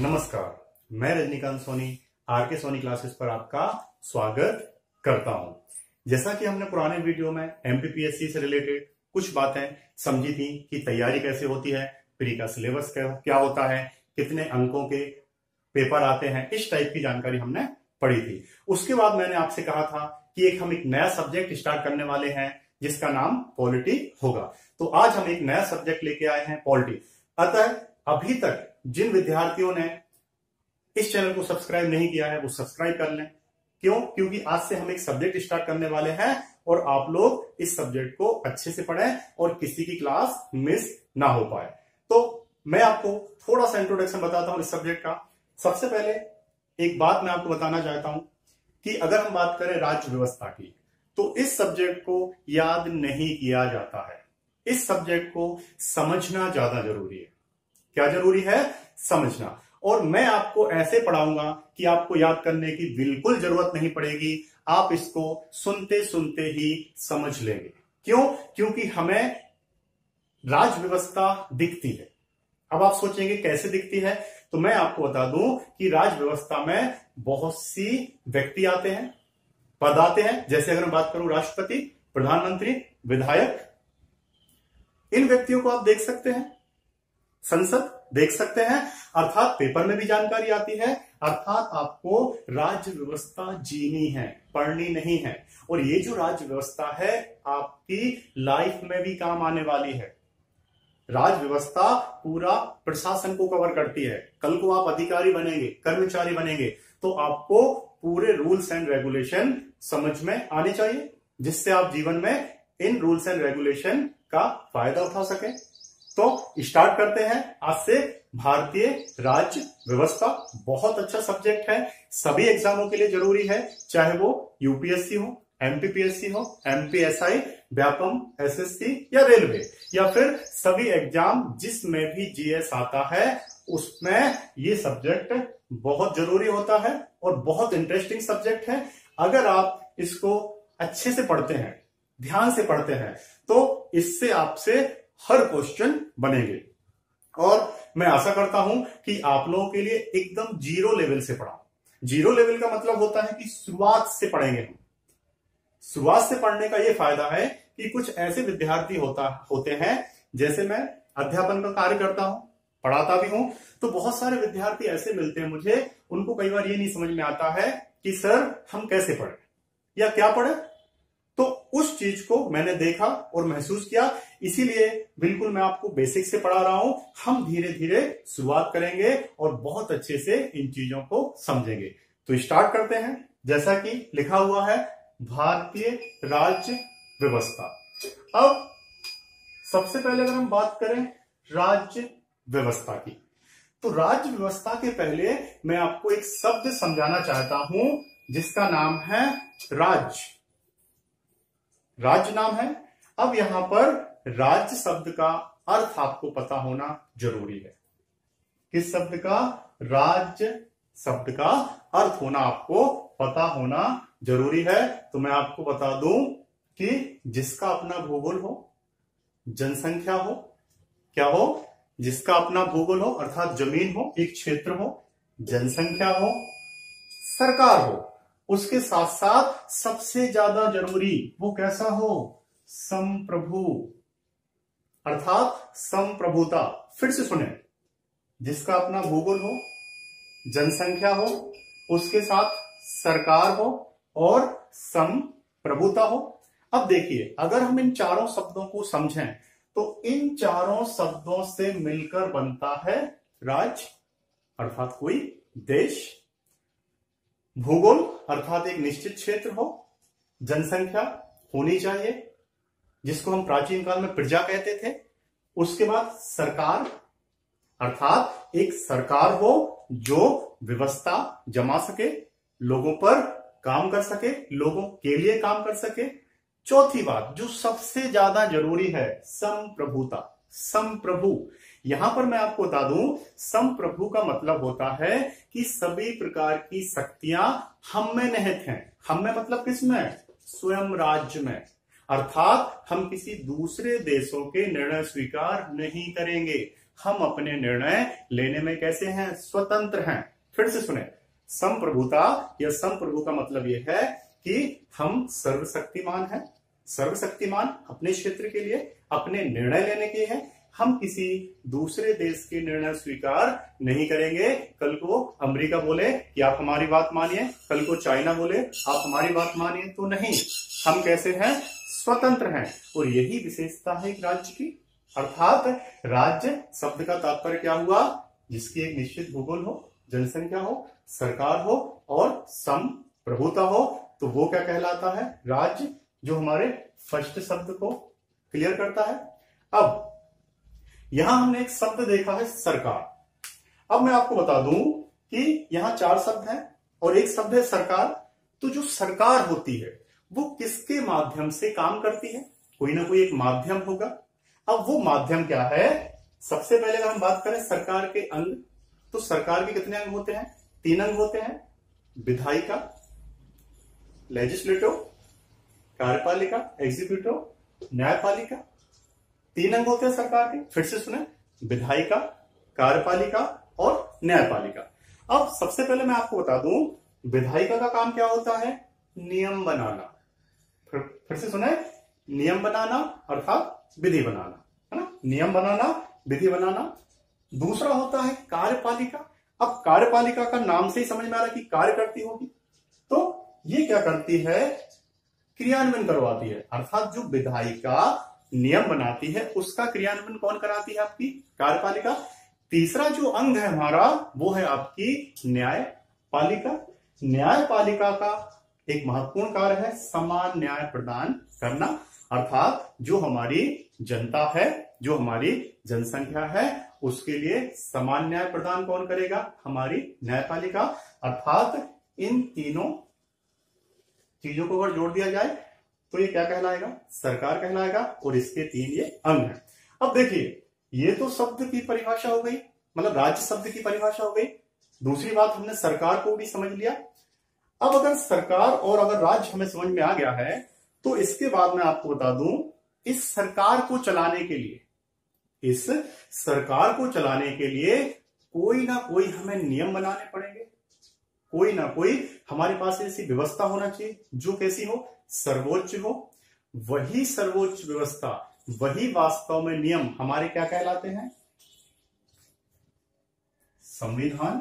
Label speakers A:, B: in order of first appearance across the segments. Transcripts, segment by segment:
A: नमस्कार, मैं Rajinikanth Soni R K Soni classes पर आपका स्वागत करता हूं। जैसा कि हमने पुराने वीडियो में एमपीपीएससी से रिलेटेड कुछ बातें समझी थी कि तैयारी कैसे होती है, प्री का सिलेबस क्या होता है, कितने अंकों के पेपर आते हैं, इस टाइप की जानकारी हमने पढ़ी थी। उसके बाद मैंने आपसे कहा था कि हम एक नया सब्जेक्ट स्टार्ट करने वाले हैं जिसका नाम पॉलिटी होगा। तो आज हम एक नया सब्जेक्ट लेके आए हैं, पॉलिटी। अतः अभी तक जिन विद्यार्थियों ने इस चैनल को सब्सक्राइब नहीं किया है वो सब्सक्राइब कर लें। क्यों? क्योंकि आज से हम एक सब्जेक्ट स्टार्ट करने वाले हैं और आप लोग इस सब्जेक्ट को अच्छे से पढ़ें और किसी की क्लास मिस ना हो पाए। तो मैं आपको थोड़ा सा इंट्रोडक्शन बताता हूं इस सब्जेक्ट का। सबसे पहले एक बात मैं आपको बताना चाहता हूं कि अगर हम बात करें राज्य व्यवस्था की, तो इस सब्जेक्ट को याद नहीं किया जाता है। इस सब्जेक्ट को समझना ज्यादा जरूरी है। क्या जरूरी है? समझना। और मैं आपको ऐसे पढ़ाऊंगा कि आपको याद करने की बिल्कुल जरूरत नहीं पड़ेगी। आप इसको सुनते सुनते ही समझ लेंगे। क्यों? क्योंकि हमें राज्य व्यवस्था दिखती है। अब आप सोचेंगे कैसे दिखती है, तो मैं आपको बता दूं कि राज्य व्यवस्था में बहुत सी व्यक्ति आते हैं, पद आते हैं। जैसे अगर मैं बात करूं राष्ट्रपति, प्रधानमंत्री, विधायक, इन व्यक्तियों को आप देख सकते हैं, संसद देख सकते हैं। अर्थात पेपर में भी जानकारी आती है। अर्थात आपको राज्य व्यवस्था जीनी है, पढ़नी नहीं है। और ये जो राज्य व्यवस्था है आपकी लाइफ में भी काम आने वाली है। राज्य व्यवस्था पूरा प्रशासन को कवर करती है। कल को आप अधिकारी बनेंगे, कर्मचारी बनेंगे, तो आपको पूरे रूल्स एंड रेगुलेशन समझ में आने चाहिए, जिससे आप जीवन में इन रूल्स एंड रेगुलेशन का फायदा उठा सकें। तो स्टार्ट करते हैं आज से। भारतीय राज्य व्यवस्था बहुत अच्छा सब्जेक्ट है, सभी एग्जामों के लिए जरूरी है, चाहे वो यूपीएससी हो, एमपीपीएससी हो, एमपीएसआई, व्यापम, एसएससी या रेलवे, या फिर सभी एग्जाम जिसमें भी जीएस आता है उसमें ये सब्जेक्ट बहुत जरूरी होता है और बहुत इंटरेस्टिंग सब्जेक्ट है। अगर आप इसको अच्छे से पढ़ते हैं, ध्यान से पढ़ते हैं, तो इससे आपसे हर क्वेश्चन बनेंगे। और मैं आशा करता हूं कि आप लोगों के लिए एकदम जीरो लेवल से पढ़ाऊं। जीरो लेवल का मतलब होता है कि शुरुआत से पढ़ेंगे हम। शुरुआत से पढ़ने का यह फायदा है कि कुछ ऐसे विद्यार्थी होते हैं, जैसे मैं अध्यापन का कार्य करता हूं, पढ़ाता भी हूं, तो बहुत सारे विद्यार्थी ऐसे मिलते हैं मुझे, उनको कई बार ये नहीं समझ में आता है कि सर हम कैसे पढ़े या क्या पढ़े। तो उस चीज को मैंने देखा और महसूस किया, इसीलिए बिल्कुल मैं आपको बेसिक से पढ़ा रहा हूं। हम धीरे धीरे शुरुआत करेंगे और बहुत अच्छे से इन चीजों को समझेंगे। तो स्टार्ट करते हैं। जैसा कि लिखा हुआ है भारतीय राज्य व्यवस्था। अब सबसे पहले अगर हम बात करें राज्य व्यवस्था की, तो राज्य व्यवस्था के पहले मैं आपको एक शब्द समझाना चाहता हूं जिसका नाम है राज्य। राज्य नाम है। अब यहां पर राज्य शब्द का अर्थ आपको पता होना जरूरी है। किस शब्द का? राज्य शब्द का अर्थ होना आपको पता होना जरूरी है। तो मैं आपको बता दूं कि जिसका अपना भूगोल हो, जनसंख्या हो, क्या हो? जिसका अपना भूगोल हो अर्थात जमीन हो, एक क्षेत्र हो, जनसंख्या हो, सरकार हो, उसके साथ साथ सबसे ज्यादा जरूरी वो कैसा हो? संप्रभु, अर्थात संप्रभुता। फिर से सुने, जिसका अपना भूगोल हो, जनसंख्या हो, उसके साथ सरकार हो और संप्रभुता हो। अब देखिए, अगर हम इन चारों शब्दों को समझें तो इन चारों शब्दों से मिलकर बनता है राज्य, अर्थात कोई देश। भूगोल अर्थात एक निश्चित क्षेत्र हो, जनसंख्या होनी चाहिए जिसको हम प्राचीन काल में प्रजा कहते थे। उसके बाद सरकार, अर्थात एक सरकार हो जो व्यवस्था जमा सके, लोगों पर काम कर सके, लोगों के लिए काम कर सके। चौथी बात जो सबसे ज्यादा जरूरी है, संप्रभुता। संप्रभु, यहां पर मैं आपको बता दूं, संप्रभु का मतलब होता है कि सभी प्रकार की शक्तियां हम में निहित हैं। हम में मतलब किसमें? स्वयं राज्य में। अर्थात हम किसी दूसरे देशों के निर्णय स्वीकार नहीं करेंगे, हम अपने निर्णय लेने में कैसे हैं, स्वतंत्र हैं। फिर से सुने, संप्रभुता या संप्रभु का मतलब यह है कि हम सर्वशक्तिमान हैं। सर्वशक्तिमान अपने क्षेत्र के लिए अपने निर्णय लेने के हैं। हम किसी दूसरे देश के निर्णय स्वीकार नहीं करेंगे। कल को अमेरिका बोले कि आप हमारी बात मानिए, कल को चाइना बोले आप हमारी बात मानिए, तो नहीं, हम कैसे हैं, स्वतंत्र हैं। और यही विशेषता है एक राज्य की। अर्थात राज्य शब्द का तात्पर्य क्या हुआ, जिसकी एक निश्चित भूगोल हो, जनसंख्या हो, सरकार हो और संप्रभुता हो, तो वो क्या कहलाता है, राज्य, जो हमारे फर्स्ट शब्द को क्लियर करता है। अब यहां हमने एक शब्द देखा है, सरकार। अब मैं आपको बता दूं कि यहां 4 शब्द हैं और एक शब्द है सरकार। तो जो सरकार होती है वो किसके माध्यम से काम करती है, कोई ना कोई एक माध्यम होगा। अब वो माध्यम क्या है, सबसे पहले अगर हम बात करें सरकार के अंग, तो सरकार के कितने अंग होते हैं, 3 अंग होते हैं, विधायिका, लेजिस्लेटिव, कार्यपालिका, एग्जीक्यूटिव, न्यायपालिका। 3 अंग होते हैं सरकार के। फिर से सुने, विधायिका, कार्यपालिका और न्यायपालिका। अब सबसे पहले मैं आपको बता दूं, विधायिका का काम क्या होता है, नियम बनाना। फिर से सुने, नियम बनाना अर्थात विधि बनाना, है ना, नियम बनाना, विधि बनाना। दूसरा होता है कार्यपालिका। अब कार्यपालिका का नाम से ही समझ में आ रहा है कि कार्य करती होगी, तो ये क्या करती है, क्रियान्वयन करवाती है। अर्थात जो विधायिका नियम बनाती है उसका क्रियान्वयन कौन कराती है, आपकी कार्यपालिका। तीसरा जो अंग है हमारा वो है आपकी न्यायपालिका। न्यायपालिका का एक महत्वपूर्ण कार्य है समान न्याय प्रदान करना। अर्थात जो हमारी जनता है, जो हमारी जनसंख्या है, उसके लिए समान न्याय प्रदान कौन करेगा, हमारी न्यायपालिका। अर्थात इन तीनों चीजों को अगर जोड़ दिया जाए तो ये क्या कहलाएगा, सरकार कहलाएगा। और इसके 3 ये अंग हैं। अब देखिए, ये तो शब्द की परिभाषा हो गई, मतलब राज्य शब्द की परिभाषा हो गई। दूसरी बात, हमने सरकार को भी समझ लिया। अब अगर सरकार और अगर राज्य हमें समझ में आ गया है, तो इसके बाद मैं आपको बता दूं, इस सरकार को चलाने के लिए, इस सरकार को चलाने के लिए कोई ना कोई हमें नियम बनाने पड़ेंगे, कोई ना कोई हमारे पास ऐसी व्यवस्था होना चाहिए जो कैसी हो, सर्वोच्च हो। वही सर्वोच्च व्यवस्था, वही वास्तव में नियम हमारे क्या कहलाते हैं, संविधान,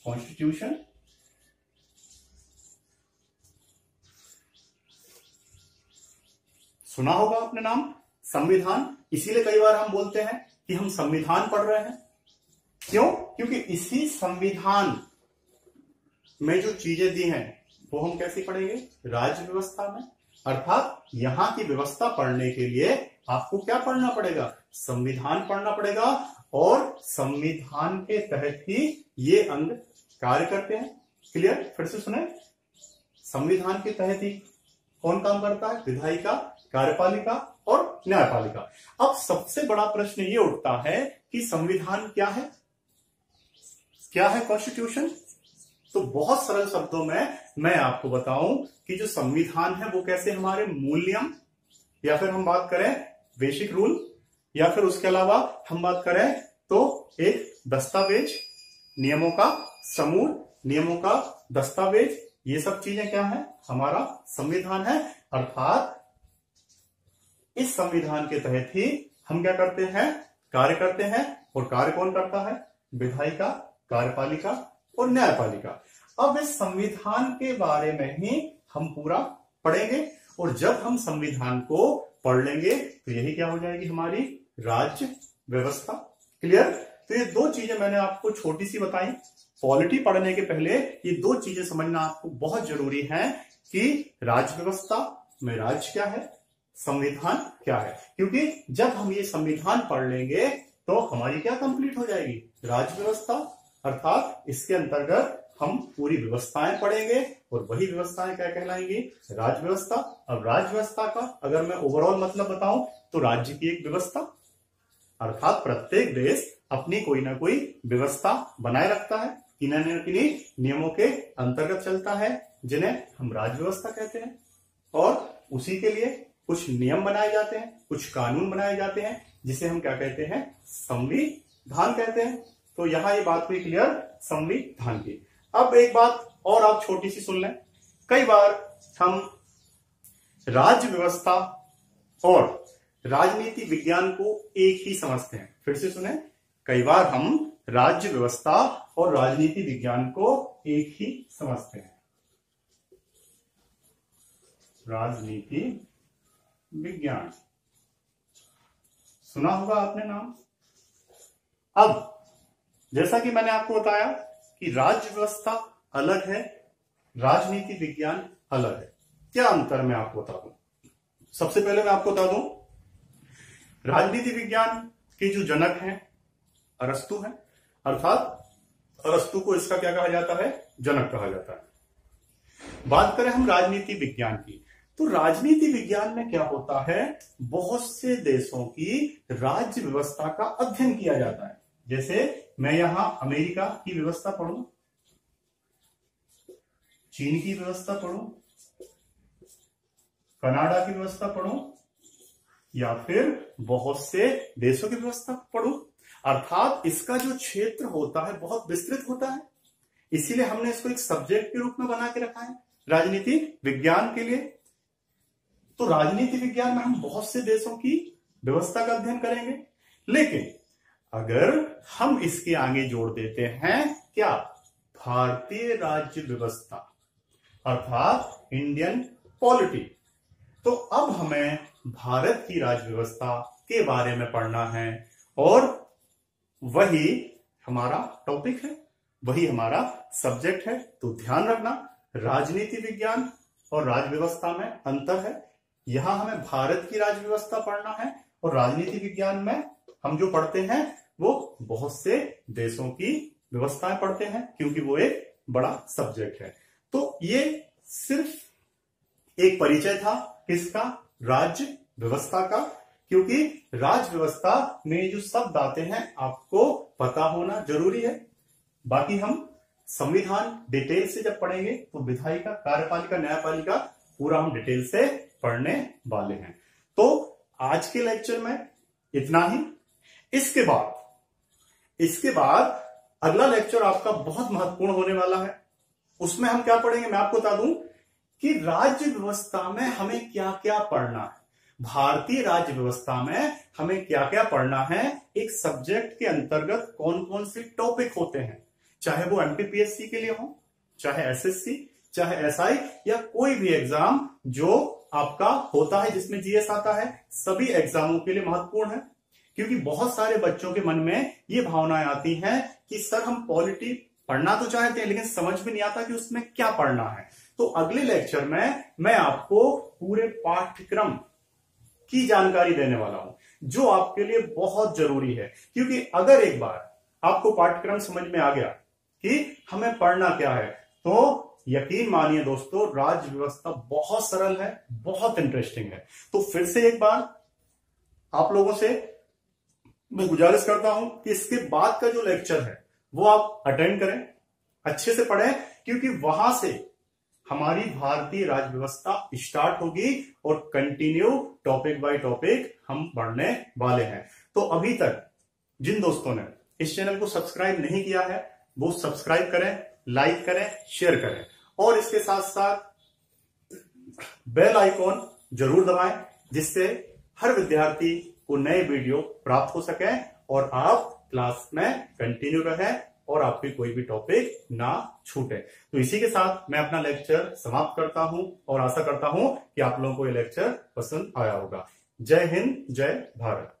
A: कॉन्स्टिट्यूशन। सुना होगा आपने नाम संविधान। इसीलिए कई बार हम बोलते हैं कि हम संविधान पढ़ रहे हैं। क्यों, क्योंकि इसी संविधान में जो चीजें दी हैं वो हम कैसे पढ़ेंगे, राज्य व्यवस्था में। अर्थात यहां की व्यवस्था पढ़ने के लिए आपको क्या पढ़ना पड़ेगा, संविधान पढ़ना पड़ेगा। और संविधान के तहत ही ये अंग कार्य करते हैं। क्लियर, फिर से सुने, संविधान के तहत ही कौन काम करता है, विधायिका, कार्यपालिका और न्यायपालिका। अब सबसे बड़ा प्रश्न ये उठता है कि संविधान क्या है, क्या है कॉन्स्टिट्यूशन। तो बहुत सरल शब्दों में मैं आपको बताऊं कि जो संविधान है वो कैसे हमारे मूल नियम, या फिर हम बात करें बेसिक रूल, या फिर उसके अलावा हम बात करें तो एक दस्तावेज, नियमों का समूह, नियमों का दस्तावेज, ये सब चीजें क्या है, हमारा संविधान है। अर्थात इस संविधान के तहत ही हम क्या करते हैं, कार्य करते हैं। और कार्य कौन करता है, विधायिका, कार्यपालिका और न्यायपालिका। अब इस संविधान के बारे में ही हम पूरा पढ़ेंगे। और जब हम संविधान को पढ़ लेंगे तो यही क्या हो जाएगी, हमारी राज्य व्यवस्था। क्लियर। तो ये 2 चीजें मैंने आपको छोटी सी बताई। पॉलिटी पढ़ने के पहले ये 2 चीजें समझना आपको बहुत जरूरी है कि राज्य व्यवस्था में राज्य क्या है, संविधान क्या है। क्योंकि जब हम ये संविधान पढ़ लेंगे तो हमारी क्या कंप्लीट हो जाएगी, राज्य व्यवस्था। अर्थात इसके अंतर्गत हम पूरी व्यवस्थाएं पढ़ेंगे और वही व्यवस्थाएं क्या कहलाएंगी, राज्य व्यवस्था। अब राज्य व्यवस्था का अगर मैं ओवरऑल मतलब बताऊं तो राज्य की एक व्यवस्था, अर्थात प्रत्येक देश अपनी कोई ना कोई व्यवस्था बनाए रखता है, किन्हीं नियमों के अंतर्गत चलता है, जिन्हें हम राज्य व्यवस्था कहते हैं। और उसी के लिए कुछ नियम बनाए जाते हैं, कुछ कानून बनाए जाते हैं, जिसे हम क्या कहते हैं, संविधान कहते हैं। तो यहां ये बात हुई क्लियर संविधान की। अब एक बात और आप छोटी सी सुन लें। कई बार हम राज्य व्यवस्था और राजनीति विज्ञान को एक ही समझते हैं। फिर से सुने, कई बार हम राज्य व्यवस्था और राजनीति विज्ञान को एक ही समझते हैं। राजनीति विज्ञान सुना होगा आपने नाम। अब जैसा कि मैंने आपको बताया कि राज्य व्यवस्था अलग है, राजनीति विज्ञान अलग है। क्या अंतर मैं आपको बता दूं। सबसे पहले मैं आपको बता दूं, राजनीति विज्ञान के जो जनक हैं अरस्तु हैं, अर्थात अरस्तु को इसका क्या कहा जाता है, जनक कहा जाता है। बात करें हम राजनीति विज्ञान की, तो राजनीति विज्ञान में क्या होता है, बहुत से देशों की राज्य व्यवस्था का अध्ययन किया जाता है। जैसे मैं यहां अमेरिका की व्यवस्था पढ़ूं, चीन की व्यवस्था पढ़ूं, कनाडा की व्यवस्था पढ़ूं, या फिर बहुत से देशों की व्यवस्था पढ़ूं, अर्थात इसका जो क्षेत्र होता है बहुत विस्तृत होता है। इसीलिए हमने इसको एक सब्जेक्ट के रूप में बना के रखा है राजनीति विज्ञान के लिए। तो राजनीति विज्ञान में हम बहुत से देशों की व्यवस्था का अध्ययन करेंगे, लेकिन अगर हम इसके आगे जोड़ देते हैं क्या, भारतीय राज्य व्यवस्था अर्थात इंडियन पॉलिटी, तो अब हमें भारत की राज्य व्यवस्था के बारे में पढ़ना है और वही हमारा टॉपिक है, वही हमारा सब्जेक्ट है। तो ध्यान रखना, राजनीति विज्ञान और राज्य व्यवस्था में अंतर है। यहां हमें भारत की राज्य व्यवस्था पढ़ना है और राजनीति विज्ञान में हम जो पढ़ते हैं वो बहुत से देशों की व्यवस्थाएं पढ़ते हैं, क्योंकि वो एक बड़ा सब्जेक्ट है। तो ये सिर्फ एक परिचय था किसका, राज्य व्यवस्था का, क्योंकि राज्य व्यवस्था में जो शब्द आते हैं आपको पता होना जरूरी है। बाकी हम संविधान डिटेल से जब पढ़ेंगे तो विधायिका, कार्यपालिका, न्यायपालिका पूरा हम डिटेल से पढ़ने वाले हैं। तो आज के लेक्चर में इतना ही। इसके बाद अगला लेक्चर आपका बहुत महत्वपूर्ण होने वाला है। उसमें हम क्या पढ़ेंगे, मैं आपको बता दूं कि राज्य व्यवस्था में हमें क्या क्या पढ़ना है, भारतीय राज्य व्यवस्था में हमें क्या क्या पढ़ना है, एक सब्जेक्ट के अंतर्गत कौन कौन से टॉपिक होते हैं, चाहे वो एमपीपीएससी के लिए हो, चाहे एसएससी, चाहे एसआई, या कोई भी एग्जाम जो आपका होता है जिसमें जीएस आता है, सभी एग्जामों के लिए महत्वपूर्ण है। क्योंकि बहुत सारे बच्चों के मन में ये भावनाएं आती हैं कि सर हम पॉलिटी पढ़ना तो चाहते हैं लेकिन समझ में नहीं आता कि उसमें क्या पढ़ना है। तो अगले लेक्चर में मैं आपको पूरे पाठ्यक्रम की जानकारी देने वाला हूं, जो आपके लिए बहुत जरूरी है। क्योंकि अगर एक बार आपको पाठ्यक्रम समझ में आ गया कि हमें पढ़ना क्या है, तो यकीन मानिए दोस्तों, राज्य व्यवस्था बहुत सरल है, बहुत इंटरेस्टिंग है। तो फिर से एक बार आप लोगों से मैं गुजारिश करता हूं कि इसके बाद का जो लेक्चर है वो आप अटेंड करें, अच्छे से पढ़ें, क्योंकि वहां से हमारी भारतीय राज्य व्यवस्था स्टार्ट होगी और कंटिन्यू टॉपिक बाय टॉपिक हम पढ़ने वाले हैं। तो अभी तक जिन दोस्तों ने इस चैनल को सब्सक्राइब नहीं किया है वो सब्सक्राइब करें, लाइक करें, शेयर करें, और इसके साथ साथ बेल आइकॉन जरूर दबाएं, जिससे हर विद्यार्थी को नए वीडियो प्राप्त हो सके और आप क्लास में कंटिन्यू रहें और आपके कोई भी टॉपिक ना छूटे। तो इसी के साथ मैं अपना लेक्चर समाप्त करता हूं और आशा करता हूं कि आप लोगों को ये लेक्चर पसंद आया होगा। जय हिंद, जय भारत।